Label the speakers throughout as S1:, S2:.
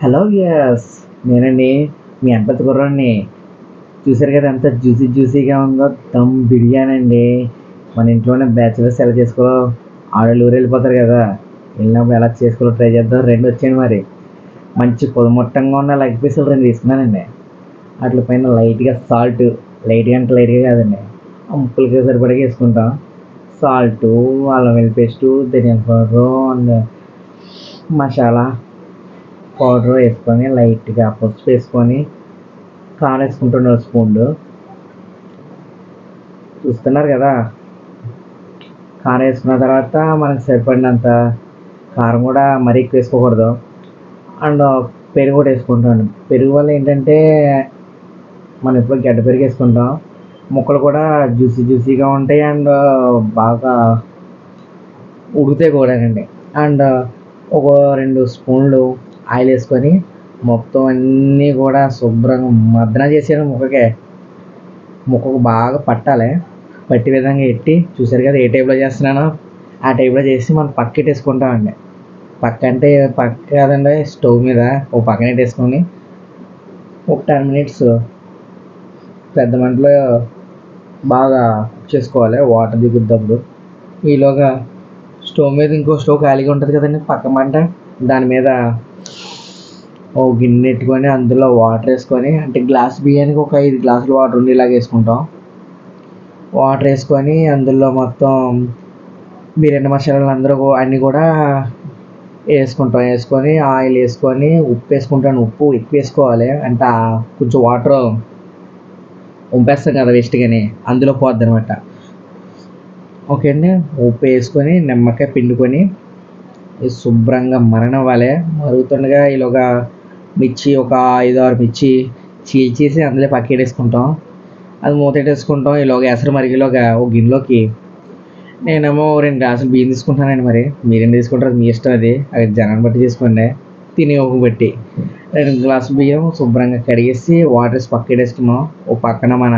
S1: Hello yes నేనండి మీ empathy కుర్రాడిని. చూసారు కదా ఎంత జ్యూసీగా ఉందో దమ్ బిర్యానీ అండి. మన ఇంట్లోనే బ్యాచిలర్స్ ఎలా చేసుకో ఆడోళ్ళు ఊరు వెళ్ళిపోతారు కదా, వెళ్ళినప్పుడు ఎలా చేసుకోవాలో ట్రై చేద్దాం. రెండు వచ్చాయండి మరి. మంచి పొదముట్టంగా ఉన్న లెగ్ పీసులు రెండు తీసుకున్నానండి. వాటి పైన లైట్గా సాల్ట్, లైట్గా అంటే లైట్గా కాదండి, ఆ ముక్కలకి సరిపడగా వేసుకుంటాం. సాల్టు, అల్లం వెల్లుల్లి పేస్టు, ధనియాల పౌడరు అండ్ మసాలా పౌడర్ వేసుకొని లైట్గా పసుపు వేసుకొని కారం వేసుకుంటున్న స్పూన్లు చూస్తున్నారు కదా. కారం వేసుకున్న తర్వాత మనకు సరిపడినంత కారం కూడా మరీ ఎక్కువ వేసుకోకూడదు. అండ్ పెరుగు కూడా వేసుకుంటాను. పెరుగు వల్ల ఏంటంటే మనం ఎప్పుడు గడ్డ పెరుగు వేసుకుంటాం, ముక్కలు కూడా జ్యూసీగా ఉంటాయి అండ్ బాగా ఉడికితే కూడానండి. అండ్ ఒక 2 స్పూన్లు ఆయిల్ వేసుకొని మొత్తం అన్నీ కూడా శుభ్రంగా మర్దన చేసాను. ముక్కకు బాగా పట్టాలి. పట్టి విధంగా ఎట్టి చూసారు కదా ఏ టైప్లో చేస్తున్నానో ఆ టైప్లో చేసి మనం పక్కెట్టేసుకుంటామండి. పక్క అంటే పక్క కాదండి, స్టవ్ మీద ఒక పక్కన పెట్టేసుకొని ఒక 10 మినిట్స్ పెద్ద మంటలో బాగా కుక్ చేసుకోవాలి వాటర్ దిగుద్దప్పుడు. ఈలోగా స్టవ్ మీద ఇంకో స్టవ్ ఖాళీగా ఉంటుంది కదండి పక్క మంట, దాని మీద ఓ గిన్నె పెట్టుకొని అందులో వాటర్ వేసుకొని, అంటే గ్లాస్ బియ్యానికి ఒక 5 గ్లాసులు వాటర్ ఉండేలాగా వేసుకుంటాం. వాటర్ వేసుకొని అందులో మొత్తం బిర్యానీ మసాలాలు అన్నీ కూడా వేసుకుంటాం. వేసుకొని ఆయిల్ వేసుకొని ఉప్పు వేసుకుంటాను. ఉప్పు ఎక్కువ వేసుకోవాలి, అంటే కొంచెం వాటర్ వంపేస్తాం కదా వేస్ట్గాని, అందులో పోద్ది అనమాట. ఓకే అండి. ఉప్పు వేసుకొని నిమ్మకాయ పిండుకొని శుభ్రంగా మరగనివ్వాలి. మరుగుతుండగా ఈలోగా మిర్చి ఒక 5 6 మిర్చి చీల్చేసి అందులో పక్కెట్టేసుకుంటాం. అది మూతెట్టేసుకుంటాం. ఈలోగా ఎసరు మరిగేలోగా ఒక గిన్నెలోకి నేనేమో 2 గ్లాసులు బియ్యం తీసుకుంటానండి. మరి మీరేం తీసుకుంటారు మీ ఇష్టం, అది జనాన్ని బట్టి తీసుకోండి, తినే ఓపిక బట్టి. 2 గ్లాసులు బియ్యం శుభ్రంగా కడిగేసి వాటర్ వేసి పక్కెట్టేసుకున్నాం. ఓ పక్కన మన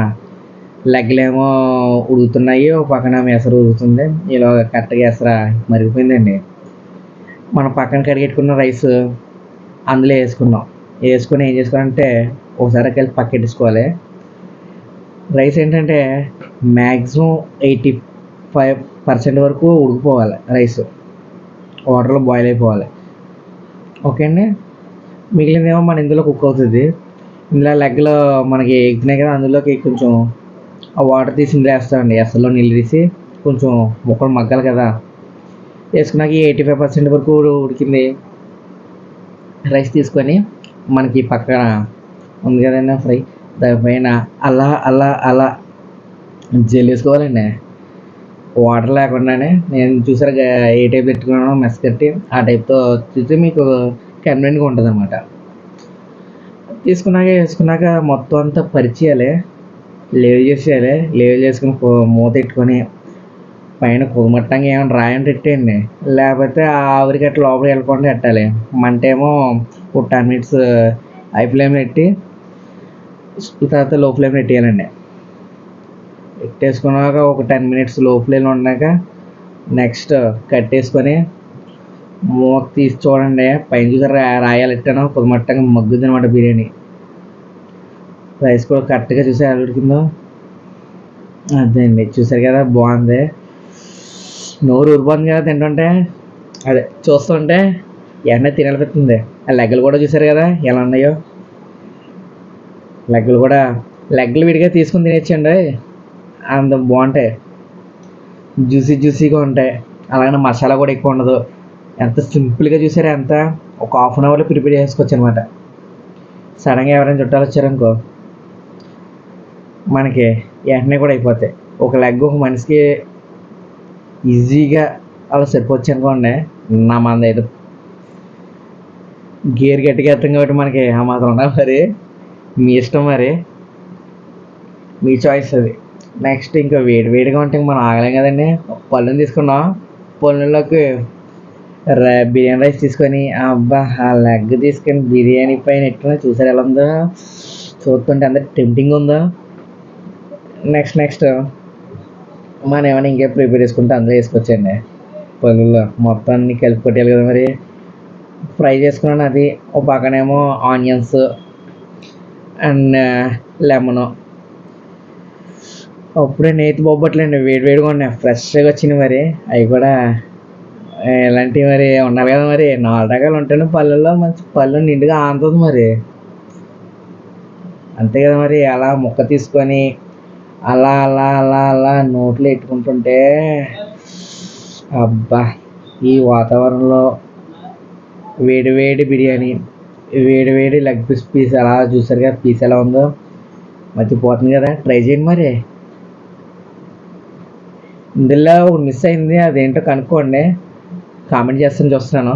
S1: లెగ్లేమో ఉడుకుతున్నాయి, ఓ పక్కన ఎసరు ఉడుకుతుంది. ఇలా కరెక్ట్గా ఎసర మరిగిపోయిందండి. మనం పక్కన కడిగెట్టుకున్న రైస్ అందులో వేసుకున్నాం. వేసుకొని ఏం చేసుకోవాలంటే ఒకసారి కలిపి పక్కెట్టేసుకోవాలి. రైస్ ఏంటంటే మ్యాక్సిమం 85% వరకు ఉడికిపోవాలి. రైస్ వాటర్లో బాయిల్ అయిపోవాలి. ఓకే అండి. మిగిలిందేమో మన ఇందులో కుక్ అవుతుంది. ఇందులో లెగ్లో మనకి ఎగ్గినాయి కదా, అందులోకి కొంచెం ఆ వాటర్ తీసి ఇందులో వేస్తామండి. ఎసరులో నీళ్ళు తీసి కొంచెం ముక్కలు మగ్గాలి కదా. వేసుకున్నాక 85% వరకు ఉడికింది రైస్ తీసుకొని మనకి పక్కన ఉంది కదండి ఫ్రై, దానిపైన అలా అలా అలా జల్లేసుకోవాలండి. వాటర్ లేకుండానే. నేను చూసారు ఏ టైప్ పెట్టుకున్నానో మెస్ కట్టి, ఆ టైప్తో చూస్తే మీకు కన్వీనియంట్గా ఉంటుంది అన్నమాట. వేసుకున్నాక మొత్తం అంతా పరిచేయాలి, లేవ్ చేసేయాలి. లేవ్ చేసుకుని మూత పెట్టుకొని పైన కుదమట్టంగా ఏమైనా రాయంటే పెట్టేయండి, లేకపోతే ఆ ఆవిరికి అట్లా లోపలికి వెళ్ళకుండా పెట్టాలి. మంట ఏమో ఒక 10 మినిట్స్ హై ఫ్లేమ్ పెట్టి తర్వాత లో ఫ్లేమ్ పెట్టేయాలండి. పెట్టేసుకున్నాక ఒక 10 మినిట్స్ లో ఫ్లేమ్లో ఉన్నాక నెక్స్ట్ కట్టేసుకొని మూత తీసి చూడండి. పైన చూసారు రాయాలు ఎట్టానో కుదమట్టంగా మగ్గుద్ది అనమాట బిర్యానీ. రైస్ కూడా కరెక్ట్గా చూసి ఎలా ఉడికిందో అదే అండి. చూసారు కదా బాగుంది, నోరు ఊరిపోతుంది కదా తింటుంటే, అదే చూస్తుంటే వెంటనే తినాలనిపిస్తుంది. ఆ లెగ్గలు కూడా చూసారు కదా ఎలా ఉన్నాయో. లెగ్గలు విడిగా తీసుకుని తినేచ్చండి, అంత బాగుంటాయి, జ్యూసీగా ఉంటాయి. అలాగే మసాలా కూడా ఎక్కువ ఉండదు. ఎంత సింపుల్గా చూసారా, ఎంత ఒక హాఫ్-అన్-అవర్లో ప్రిపేర్ చేసుకోవచ్చు అనమాట. సడన్గా ఎవరైనా చుట్టాలు వచ్చారనుకో మనకి వెంటనే కూడా అయిపోతాయి. ఒక లెగ్ ఒక మనిషికి ఈజీగా అలా సరిపోవచ్చు అనుకోండి. నా మంది అయితే గేర్ గట్టిగా ఎత్తాం కాబట్టి మనకి ఆ మాత్రం ఉండాలి. మరి మీ ఇష్టం, మరి మీ చాయిస్ అది. నెక్స్ట్ ఇంకా వేడిగా ఉంటే మనం ఆగలేం కదండి. పళ్ళుని తీసుకున్నాం, పళ్ళులోకి బిర్యానీ రైస్ తీసుకొని అబ్బా ఆ లెగ్ తీసుకొని బిర్యానీ పైన ఎట్లా చూసారు ఎలా ఉందో, చూస్తుంటే అంత టెంప్టింగ్ ఉందో. నెక్స్ట్ మనం ఏమైనా ఇంకేం ప్రిపేర్ చేసుకుంటే అందులో వేసుకోవచ్చండి. పళ్ళులో మొత్తం అన్ని కలిపి కొట్టేయాలి కదా మరి. ఫ్రై చేసుకున్నాను. అది ఒక పక్కనేమో ఆనియన్స్ అండ్ లెమను. అప్పుడే నేతి బొబ్బట్లండి, వేడి వేడిగా ఉన్నాయి, ఫ్రెష్గా వచ్చినాయి. మరి అవి కూడా ఇలాంటివి మరి ఉండాలి కదా. మరి 4 రకాలు ఉంటేనే పళ్ళల్లో మంచి పళ్ళు నిండుగా ఆనుతుంది మరి. అంతే కదా మరి. అలా ముక్క తీసుకొని అలా అలా అలా అలా నోట్లో ఎట్టుకుంటుంటే అబ్బా! ఈ వాతావరణంలో వేడి వేడి బిర్యానీ, వేడి వేడి లెగ్ పీస్ అలా చూసారు కదా, పీస్ ఎలా ఉందో మర్చిపోతుంది కదా. ట్రై చేయండి మరి. ఇందులో ఒకటి మిస్ అయింది, అదేంటో కనుక్కోండి, కామెంట్ చేస్తాను, చూస్తున్నాను.